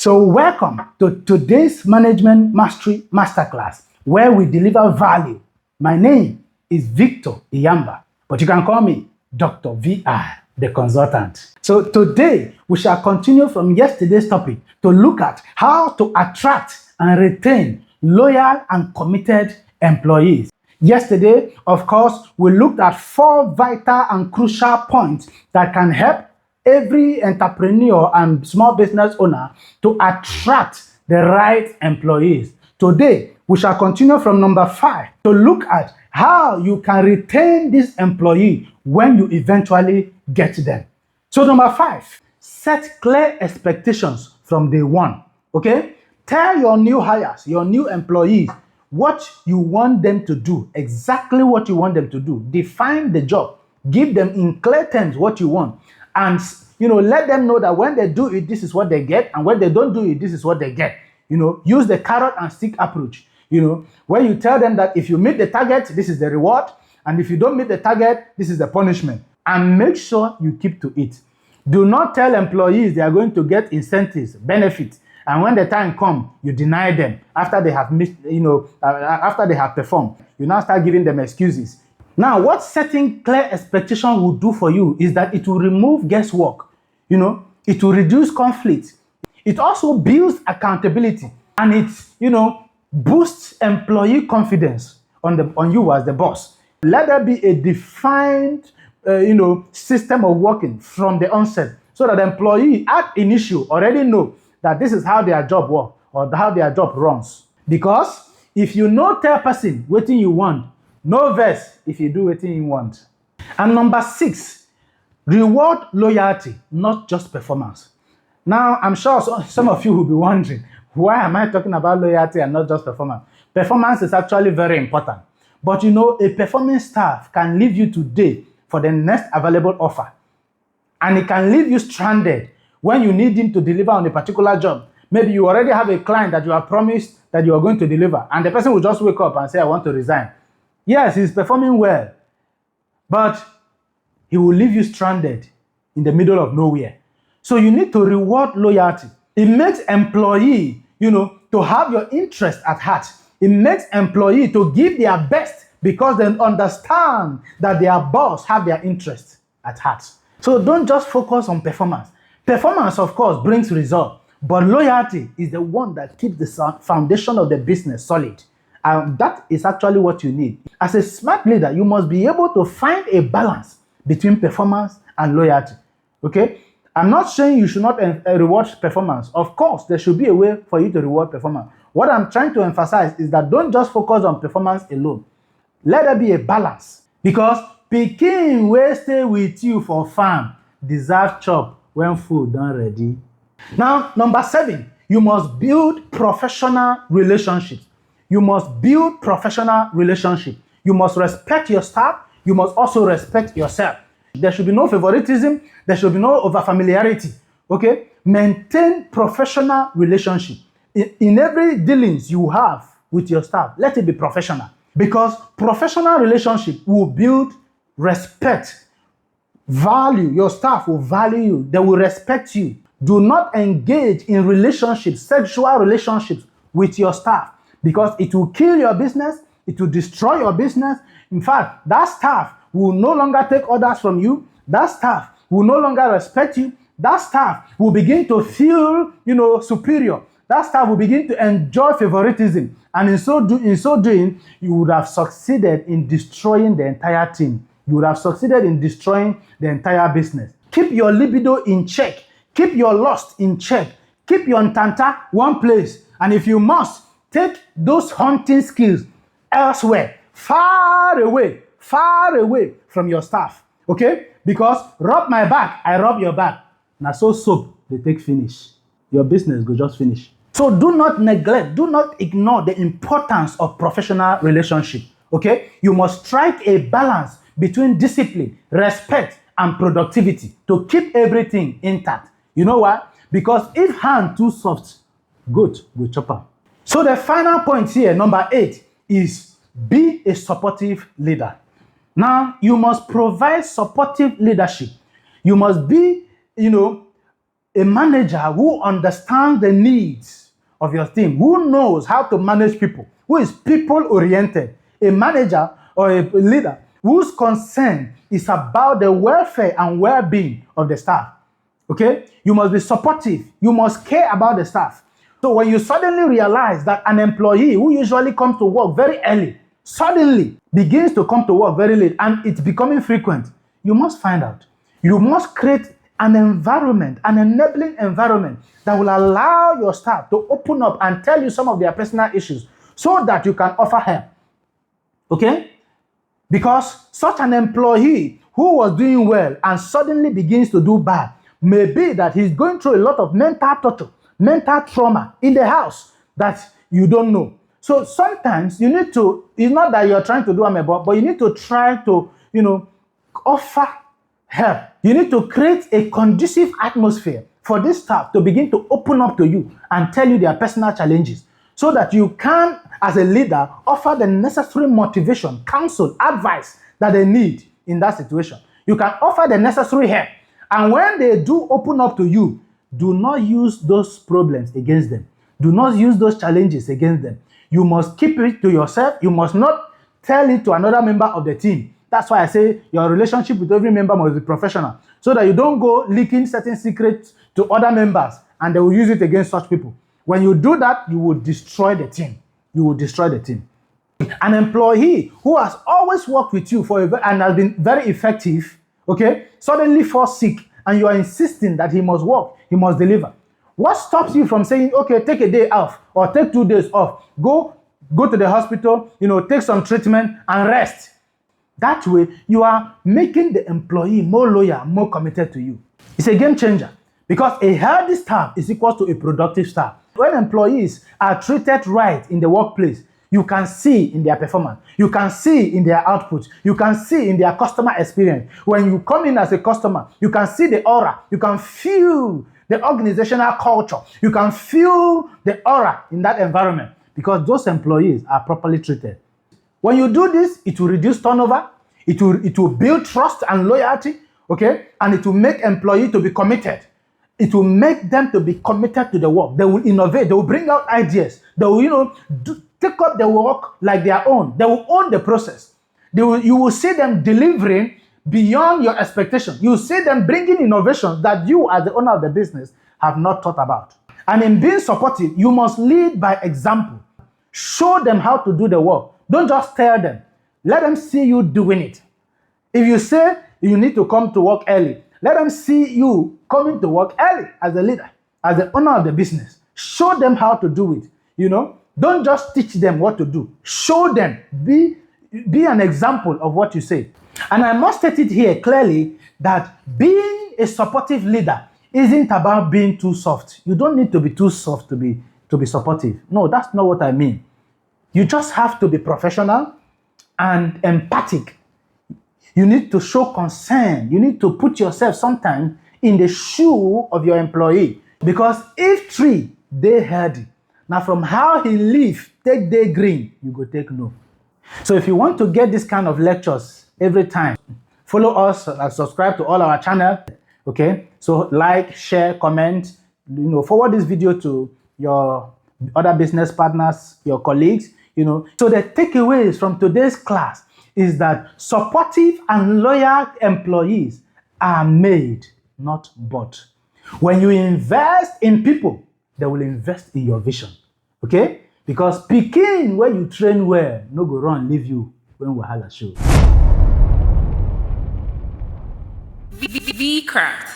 So welcome to today's Management Mastery Masterclass, where we deliver value. My name is Victor Iyamba, but you can call me Dr. VI, the consultant. So today, we shall continue from yesterday's topic to look at how to attract and retain loyal and committed employees. Yesterday, of course, we looked at 4 vital and crucial points that can help every entrepreneur and small business owner to attract the right employees. Today, we shall continue from number 5 to look at how you can retain this employee when you eventually get them. So number 5, set clear expectations from day one, okay? Tell your new hires, your new employees, what you want them to do, exactly what you want them to do. Define the job, give them in clear terms what you want, and let them know that when they do it, this is what they get, and when they don't do it, this is what they get. Use the carrot and stick approach. Where you tell them that if you meet the target, this is the reward, and if you don't meet the target, this is the punishment. And make sure you keep to it. Do not tell employees they are going to get incentives, benefits, and when the time comes, you deny them after they have missed, after they have performed. You now start giving them excuses. Now, what setting clear expectation will do for you is that it will remove guesswork. It will reduce conflict. It also builds accountability, and it, boosts employee confidence on you as the boss. Let there be a defined, system of working from the onset, so that the employee at initial already know that this is how their job works or how their job runs. Because if you no tell person what you want, no verse if you do what you want. And number 6, reward loyalty, not just performance. Now, I'm sure some of you will be wondering, why am I talking about loyalty and not just performance? Performance is actually very important. But a performing staff can leave you today for the next available offer. And it can leave you stranded when you need him to deliver on a particular job. Maybe you already have a client that you have promised that you are going to deliver, and the person will just wake up and say, I want to resign. Yes, he's performing well, but he will leave you stranded in the middle of nowhere. So you need to reward loyalty. It makes employee, to have your interest at heart. It makes employee to give their best because they understand that their boss have their interest at heart. So don't just focus on performance. Performance, of course, brings result, but loyalty is the one that keeps the foundation of the business solid. And that is actually what you need. As a smart leader, you must be able to find a balance between performance and loyalty. Okay? I'm not saying you should not reward performance. Of course, there should be a way for you to reward performance. What I'm trying to emphasize is that don't just focus on performance alone. Let there be a balance. Because pikin wey stay with you for farm deserve chop when food done ready. Now, number 7, you must build professional relationships. You must build professional relationships. You must respect your staff. You must also respect yourself. There should be no favoritism. There should be no over-familiarity. Okay? Maintain professional relationship. In every dealings you have with your staff, let it be professional. Because professional relationship will build respect, value. Your staff will value you. They will respect you. Do not engage in relationships, sexual relationships with your staff, because it will kill your business. It will destroy your business. In fact, that staff will no longer take orders from you. That staff will no longer respect you. That staff will begin to feel, superior. That staff will begin to enjoy favoritism. And in so doing, you would have succeeded in destroying the entire team. You would have succeeded in destroying the entire business. Keep your libido in check. Keep your lust in check. Keep your ntanta one place. And if you must, take those hunting skills elsewhere, far away from your staff. Okay? Because rub my back, I rub your back. Now so soap, they take finish. Your business go just finish. So do not neglect, do not ignore the importance of professional relationship. Okay? You must strike a balance between discipline, respect, and productivity to keep everything intact. You know why? Because if hand too soft, goat will chop am. So the final point here, number 8, is be a supportive leader. Now, you must provide supportive leadership. You must be, a manager who understands the needs of your team, who knows how to manage people, who is people-oriented, a manager or a leader whose concern is about the welfare and well-being of the staff. Okay? You must be supportive. You must care about the staff. So when you suddenly realize that an employee who usually comes to work very early suddenly begins to come to work very late and it's becoming frequent, you must find out. You must create an environment, an enabling environment that will allow your staff to open up and tell you some of their personal issues so that you can offer help. Okay? Because such an employee who was doing well and suddenly begins to do bad, may be that he's going through a lot of mental torture, mental trauma in the house that you don't know. So sometimes you need to, it's not that you're trying to do amebo, but you need to try to, offer help. You need to create a conducive atmosphere for this staff to begin to open up to you and tell you their personal challenges so that you can, as a leader, offer the necessary motivation, counsel, advice that they need in that situation. You can offer the necessary help. And when they do open up to you, do not use those problems against them. Do not use those challenges against them. You must keep it to yourself. You must not tell it to another member of the team. That's why I say your relationship with every member must be professional, so that you don't go leaking certain secrets to other members and they will use it against such people. When you do that, you will destroy the team. You will destroy the team. An employee who has always worked with you and has been very effective, okay, suddenly falls sick and you are insisting that he must work, he must deliver. What stops you from saying, okay, take a day off or take 2 days off, go to the hospital, take some treatment and rest? That way, you are making the employee more loyal, more committed to you. It's a game changer because a healthy staff is equal to a productive staff. When employees are treated right in the workplace, you can see in their performance, you can see in their output, you can see in their customer experience. When you come in as a customer, you can see the aura, you can feel the organizational culture, you can feel the aura in that environment because those employees are properly treated. When you do this, it will reduce turnover, it will build trust and loyalty, okay? And it will make employees to be committed. It will make them to be committed to the work. They will innovate, they will bring out ideas, they will, take up the work like their own. They will own the process. You will see them delivering beyond your expectation. You will see them bringing innovations that you as the owner of the business have not thought about. And in being supportive, you must lead by example. Show them how to do the work. Don't just tell them. Let them see you doing it. If you say you need to come to work early, let them see you coming to work early as a leader, as the owner of the business. Show them how to do it. Don't just teach them what to do. Show them. Be an example of what you say. And I must state it here clearly that being a supportive leader isn't about being too soft. You don't need to be too soft to be supportive. No, that's not what I mean. You just have to be professional and empathic. You need to show concern. You need to put yourself sometimes in the shoe of your employee. Because if tree, they healthy. Now from how he live, take day green, you go take no. So if you want to get this kind of lectures every time, follow us and subscribe to all our channels. Okay? So like, share, comment, forward this video to your other business partners, your colleagues, So the takeaways from today's class is that supportive and loyal employees are made, not bought. When you invest in people, they will invest in your vision. Okay? Because pikin where you train well, no go run leave you when wahala show. V-Craft.